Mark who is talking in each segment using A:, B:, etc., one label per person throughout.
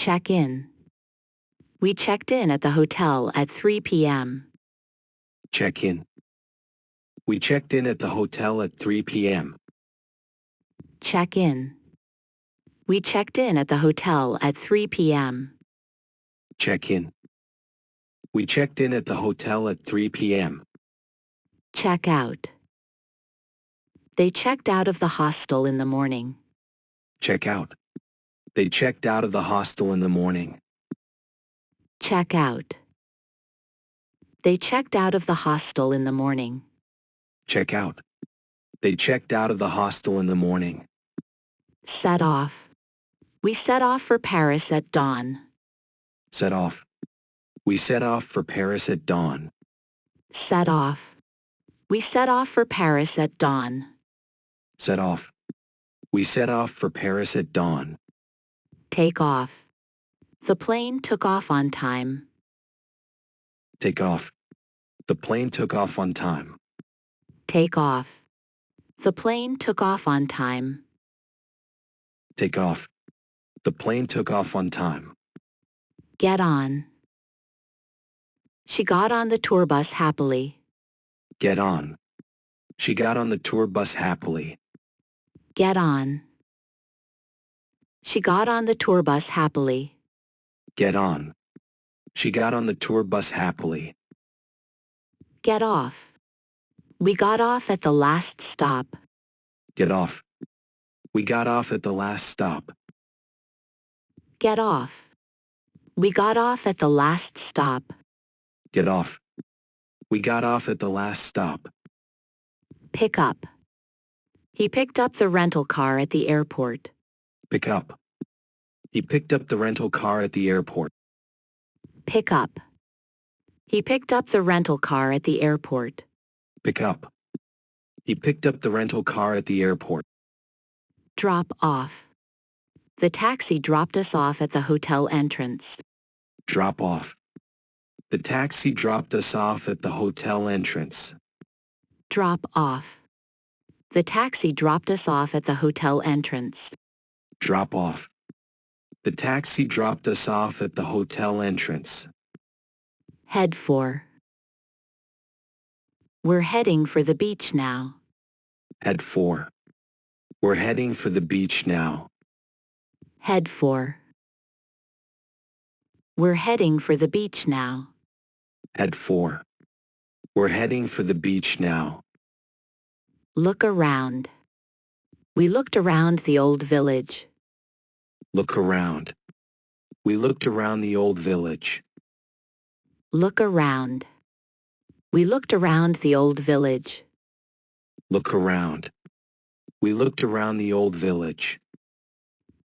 A: Check in. We checked in at the hotel at 3 p.m.
B: Check in. We checked in at the hotel at 3 p.m.
A: Check in. We checked in at the hotel at 3 p.m.
B: Check in. We checked in at the hotel at 3 p.m.
A: Check out. They checked out of the hostel in the morning.
B: Check out. They checked out of the hostel in the morning.
A: Check out. They checked out of the hostel in the morning.
B: Check out. They checked out of the hostel in the morning.
A: Set off. We set off for Paris at dawn.
B: Set off. We set off for Paris at dawn.
A: Set off. We set off for Paris at dawn.
B: Set off. We set off for Paris at dawn.
A: Take off. The plane took off on time.
B: Take off. The plane took off on time.
A: Take off. The plane took off on time.
B: Take off. The plane took off on time.
A: Get on. She got on the tour bus happily.
B: Get on. She got on the tour bus happily.
A: Get on. She got on the tour bus happily.
B: Get on. She got on the tour bus happily.
A: Get off. We got off at the last stop.
B: Get off. We got off at the last stop.
A: Get off. We got off at the last stop.
B: Get off. We got off at the last stop.
A: Pick up. He picked up the rental car at the airport.
B: Pick up. He picked up the rental car at the airport.
A: Pick up. He picked up the rental car at the airport.
B: Pick up. He picked up the rental car at the airport.
A: Drop off. The taxi dropped us off at the hotel entrance.
B: Drop off. The taxi dropped us off at the hotel entrance.
A: Drop off. The taxi dropped us off at the hotel entrance.
B: Drop off. The taxi dropped us off at the hotel entrance.
A: Head for. We're heading for the beach now.
B: Head for. We're heading for the beach now.
A: Head for. We're heading for the beach now.
B: Head for. We're heading for the beach now.
A: Look around. We looked around the old village.
B: Look around. We looked around the old village.
A: Look around. We looked around the old village.
B: Look around. We looked around the old village.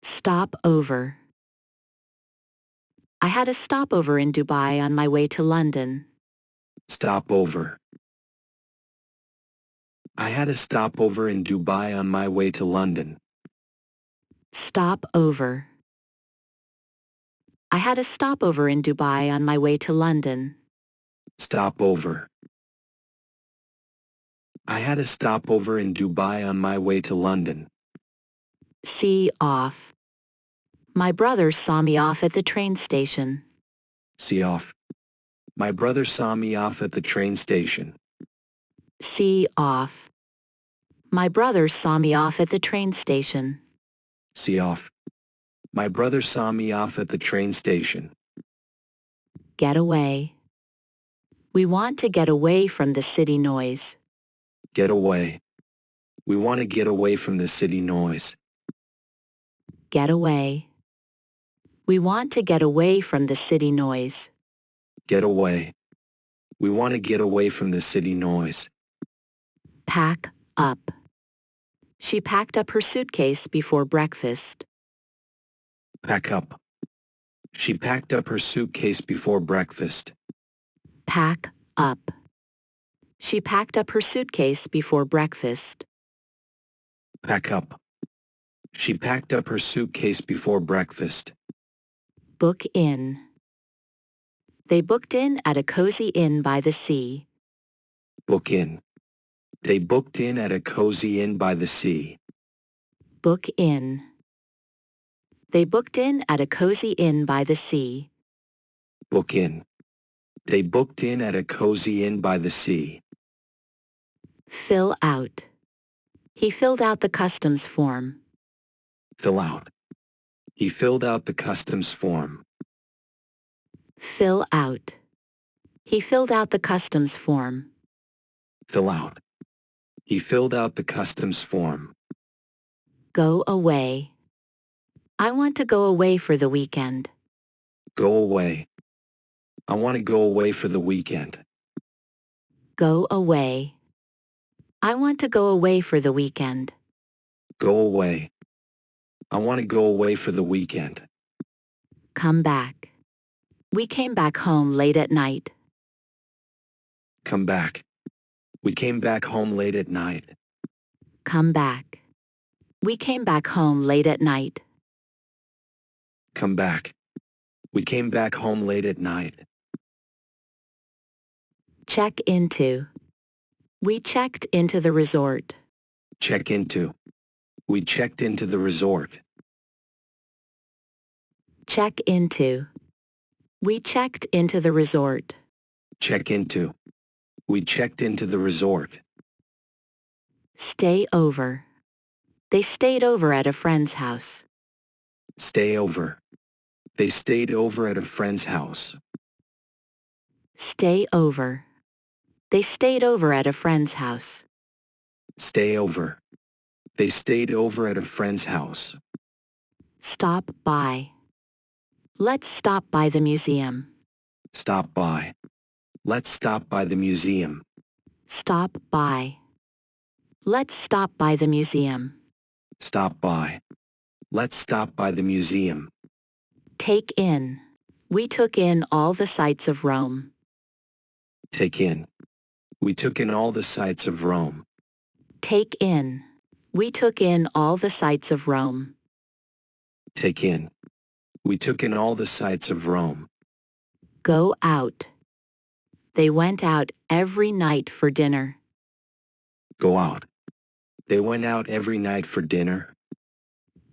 A: Stop over. I had a stopover in Dubai on my way to London.
B: Stop over. I had a stopover in Dubai on my way to London.
A: Stop over. I had a stopover in Dubai on my way to London.
B: Stop over. I had a stopover in Dubai on my way to London.
A: See off. My brother saw me off at the train station.
B: See off. My brother saw me off at the train station.
A: See off. My brother saw me off at the train station.
B: See off. My brother saw me off at the train station.
A: Get away. We want to get away from the city noise.
B: Get away. We want to get away from the city noise.
A: Get away. We want to get away from the city noise.
B: Get away. We want to get away from the city noise.
A: Pack up. She packed up her suitcase before breakfast.
B: Pack up. She packed up her suitcase before breakfast.
A: Pack up. She packed up her suitcase before breakfast.
B: Pack up. She packed up her suitcase before breakfast.
A: Book in. They booked in at a cozy inn by the sea.
B: Book in. They booked in at a cozy inn by the sea.
A: Book in. They booked in at a cozy inn by the sea.
B: Book in. They booked in at a cozy inn by the sea.
A: Fill out. He filled out the customs form.
B: Fill out. He filled out the customs form.
A: Fill out. He filled out the customs form.
B: Fill out. He filled out the customs form.
A: Go away. I want to go away for the weekend.
B: Go away. I want to go away for the weekend.
A: Go away. I want to go away for the weekend.
B: Go away. I want to go away for the weekend.
A: Come back. We came back home late at night.
B: Come back. We came back home late at night.
A: Come back. We came back home late at night.
B: Come back. We came back home late at night.
A: Check into. We checked into the resort.
B: Check into. We checked into the resort.
A: Check into. We checked into the resort.
B: Check into. We checked into the resort.
A: Stay over. They stayed over at a friend's house.
B: Stay over. They stayed over at a friend's house.
A: Stay over. They stayed over at a friend's house.
B: Stay over. They stayed over at a friend's house.
A: Stop by. Let's stop by the museum.
B: Stop by. Let's stop by the museum.
A: Stop by. Let's stop by the museum.
B: Stop by. Let's stop by the museum.
A: Take in. We took in all the sights of Rome.
B: Take in. We took in all the sights of Rome.
A: Take in. We took in all the sights of Rome.
B: Take in. We took in all the sights of Rome.
A: Go out. They went out every night for dinner.
B: Go out. They went out every night for dinner.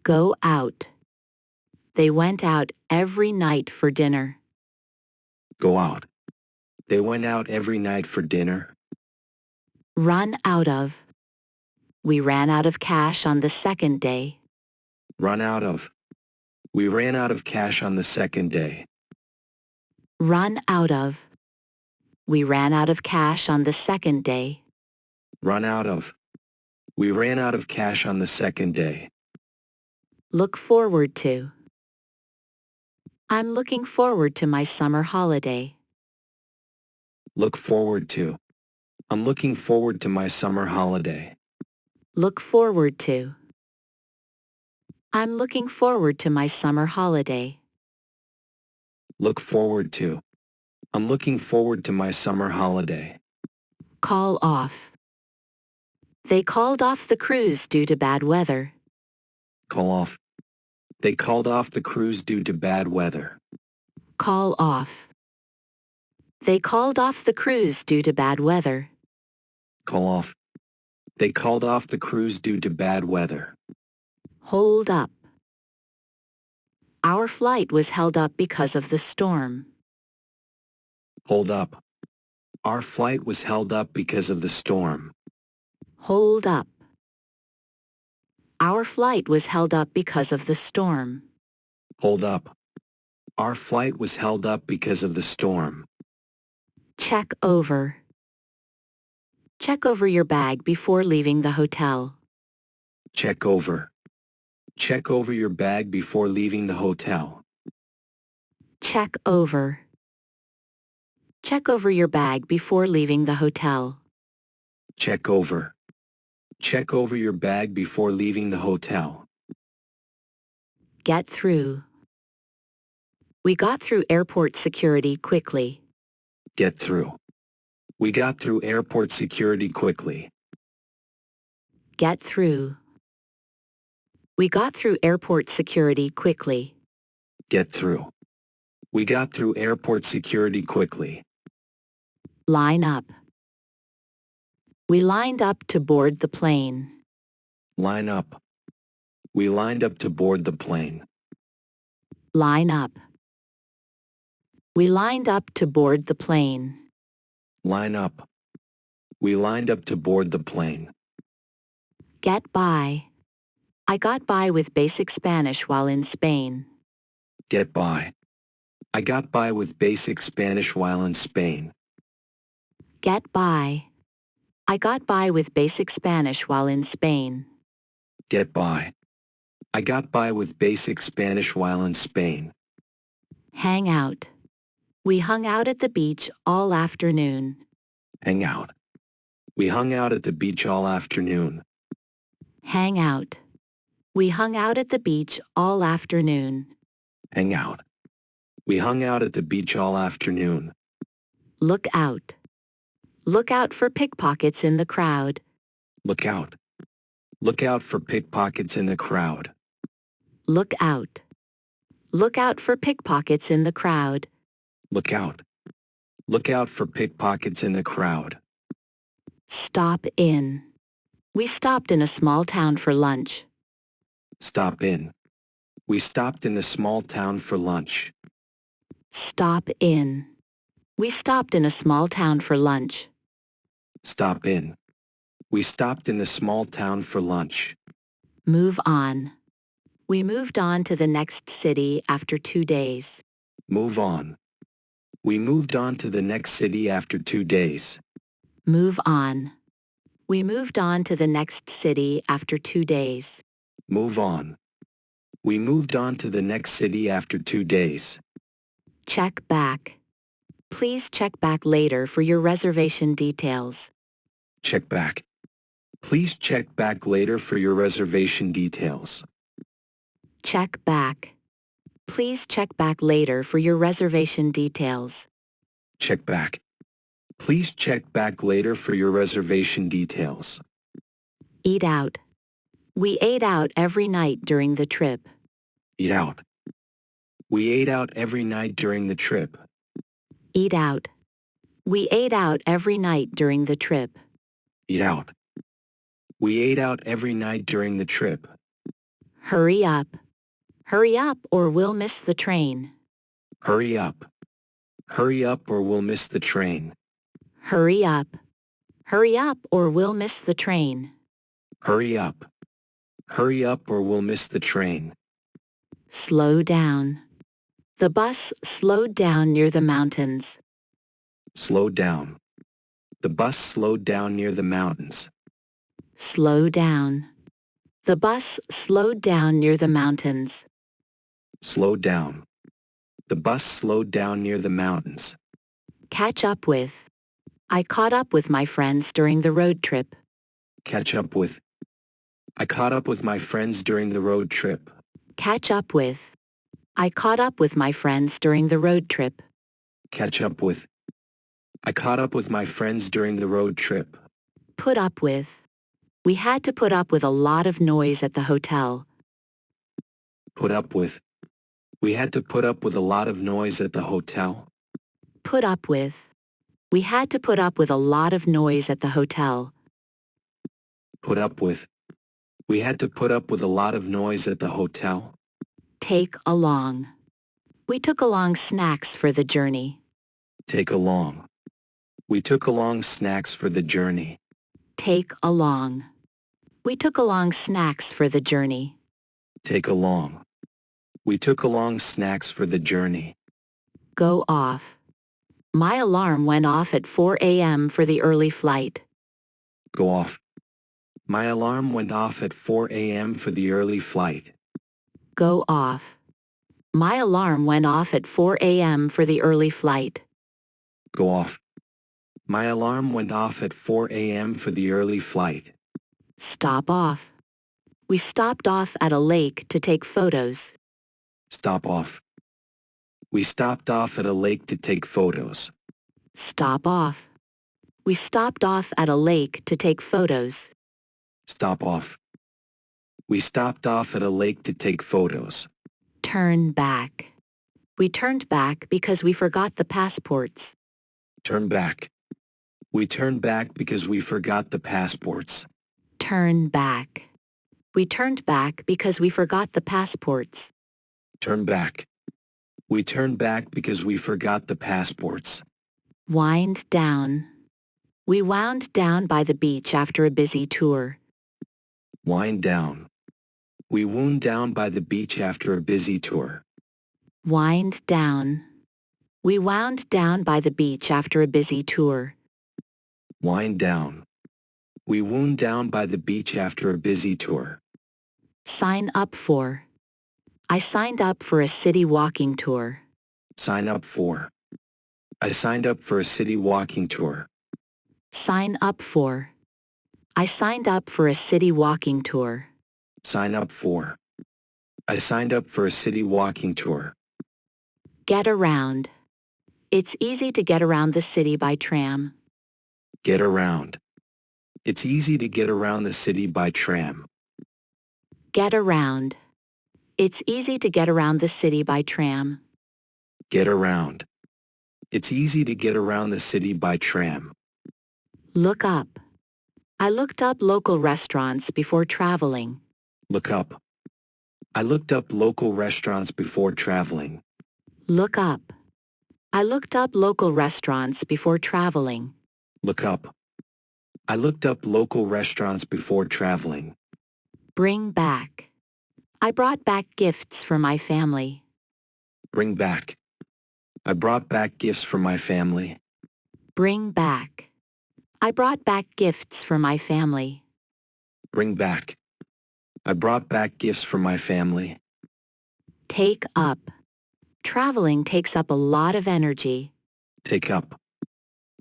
A: Go out. They went out every night for dinner.
B: Go out. They went out every night for dinner.
A: Run out of. We ran out of cash on the second day.
B: Run out of. We ran out of cash on the second day.
A: Run out of. We ran out of cash on the second day.
B: Run out of. We ran out of cash on the second day.
A: Look forward to. I'm looking forward to my summer holiday.
B: Look forward to. I'm looking forward to my summer holiday.
A: Look forward to. I'm looking forward to my summer holiday.
B: Look forward to. I'm looking forward to my summer holiday.
A: Call off. They called off the cruise due to bad weather.
B: Call off. They called off the cruise due to bad weather.
A: Call off. They called off the cruise due to bad weather.
B: Call off. They called off the cruise due to bad weather.
A: Hold up. Our flight was held up because of the storm.
B: Hold up. Our flight was held up because of the storm.
A: Hold up. Our flight was held up because of the storm.
B: Hold up. Our flight was held up because of the storm.
A: Check over. Check over your bag before leaving the hotel.
B: Check over. Check over your bag before leaving the hotel.
A: Check over. Check over your bag before leaving the hotel.
B: Check over. Check over your bag before leaving the hotel.
A: Get through. We got through airport security quickly.
B: Get through. We got through airport security quickly.
A: Get through. We got through airport security quickly.
B: Get through. We got through airport security quickly.
A: Line up. We lined up to board the plane.
B: Line up. We lined up to board the plane.
A: Line up. We lined up to board the plane.
B: Line up. We lined up to board the plane.
A: Get by. I got by with basic Spanish while in Spain.
B: Get by. I got by with basic Spanish while in Spain.
A: Get by. I got by with basic Spanish while in Spain.
B: Get by. I got by with basic Spanish while in Spain.
A: Hang out. We hung out at the beach all afternoon.
B: Hang out. We hung out at the beach all afternoon.
A: Hang out. We hung out at the beach all afternoon.
B: Hang out. We hung out at the beach all afternoon.
A: Look out. Look out for pickpockets in the crowd.
B: Look out. Look out for pickpockets in the crowd.
A: Look out. Look out for pickpockets in the crowd.
B: Look out. Look out for pickpockets in the crowd.
A: Stop in. We stopped in a small town for lunch.
B: Stop in. We stopped in a small town for lunch.
A: Stop in. We stopped in a small town for lunch.
B: Stop in. We stopped in a small town for lunch.
A: Move on. We moved on to the next city after 2 days.
B: Move on. We moved on to the next city after 2 days.
A: Move on. We moved on to the next city after 2 days.
B: Move on. We moved on to the next city after 2 days.
A: Check back. Please check back later for your reservation details.
B: Check back. Please check back later for your reservation details.
A: Check back. Please check back later for your reservation details.
B: Check back. Please check back later for your reservation details.
A: Eat out. We ate out every night during the trip.
B: Eat out. We ate out every night during the trip.
A: Eat out. We ate out every night during the trip.
B: Eat out. We ate out every night during the trip.
A: Hurry up. Hurry up or we'll miss the train.
B: Hurry up. Hurry up or we'll miss the train.
A: Hurry up. Hurry up or we'll miss the train.
B: Hurry up. Hurry up or we'll miss the train.
A: Slow down. The bus slowed down near the mountains.
B: Slow down. The bus slowed down near the mountains.
A: Slow down. The bus slowed down near the mountains.
B: Slow down. The bus slowed down near the mountains.
A: Catch up with. I caught up with my friends during the road trip.
B: Catch up with. I caught up with my friends during the road trip.
A: Catch up with. I caught up with my friends during the road trip.
B: Catch up with. I caught up with my friends during the road trip.
A: Put up with. We had to put up with a lot of noise at the hotel.
B: Put up with. We had to put up with a lot of noise at the hotel.
A: Put up with. We had to put up with a lot of noise at the hotel.
B: Put up with. We had to put up with a lot of noise at the hotel.
A: Take along. We took along snacks for the journey.
B: Take along. We took along snacks for the journey.
A: Take along. We took along snacks for the journey.
B: Take along. We took along snacks for the journey.
A: Go off. My alarm went off at 4 a.m. for the early flight.
B: Go off. My alarm went off at 4 a.m. for the early flight.
A: Go off. My alarm went off at 4 a.m. for the early flight.
B: Go off. My alarm went off at 4 a.m. for the early flight.
A: Stop off. We stopped off at a lake to take photos.
B: Stop off. We stopped off at a lake to take photos.
A: Stop off. We stopped off at a lake to take photos.
B: Stop off. We stopped off at a lake to take photos.
A: Turn back. We turned back because we forgot the passports.
B: Turn back. We turned back because we forgot the passports.
A: Turn back. We turned back because we forgot the passports.
B: Turn back. We turned back because we forgot the passports.
A: Wind down. We wound down by the beach after a busy tour.
B: Wind down. We wound down by the beach after a busy tour.
A: Wind down. We wound down by the beach after a busy tour.
B: Wind down. We wound down by the beach after a busy tour.
A: Sign up for. I signed up for a city walking tour.
B: Sign up for. I signed up for a city walking tour.
A: Sign up for. I signed up for a city walking tour.
B: Sign up for. I signed up for a city walking tour.
A: Get around. It's easy to get around the city by tram.
B: Get around. It's easy to get around the city by tram.
A: Get around. It's easy to get around the city by tram.
B: Get around. It's easy to get around the city by tram.
A: Look up. I looked up local restaurants before traveling.
B: Look up. I looked up local restaurants before traveling.
A: Look up. I looked up local restaurants before traveling.
B: Look up. I looked up local restaurants before traveling.
A: Bring back. I brought back gifts for my family.
B: Bring back. I brought back gifts for my family.
A: Bring back. I brought back gifts for my family.
B: Bring back. I brought back gifts for my family.
A: Take up. Traveling takes up a lot of energy.
B: Take up.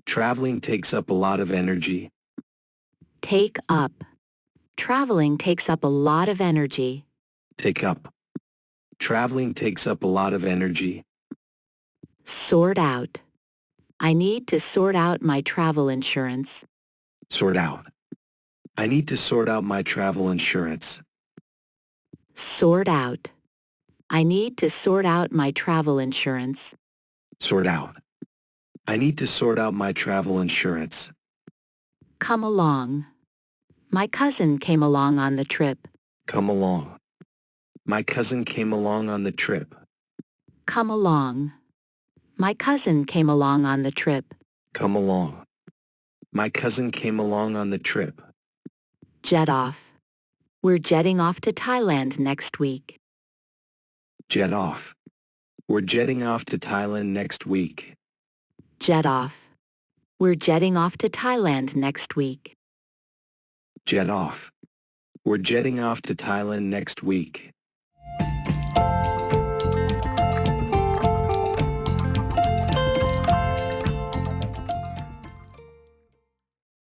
B: Traveling takes up a lot of energy.
A: Take up. Traveling takes up a lot of energy.
B: Take up. Traveling takes up a lot of energy.
A: Sort out. I need to sort out my travel insurance.
B: Sort out. I need to sort out my travel insurance.
A: Sort out. I need to sort out my travel insurance.
B: Sort out. I need to sort out my travel insurance.
A: Come along. My cousin came along on the trip.
B: Come along. My cousin came along on the trip.
A: Come along. My cousin came along on the trip.
B: Come along. My cousin came along on the trip.
A: Jet off. We're jetting off to Thailand next week.
B: Jet off. We're jetting off to Thailand next week.
A: Jet off. We're jetting off to Thailand next week.
B: Jet off. We're jetting off to Thailand next week.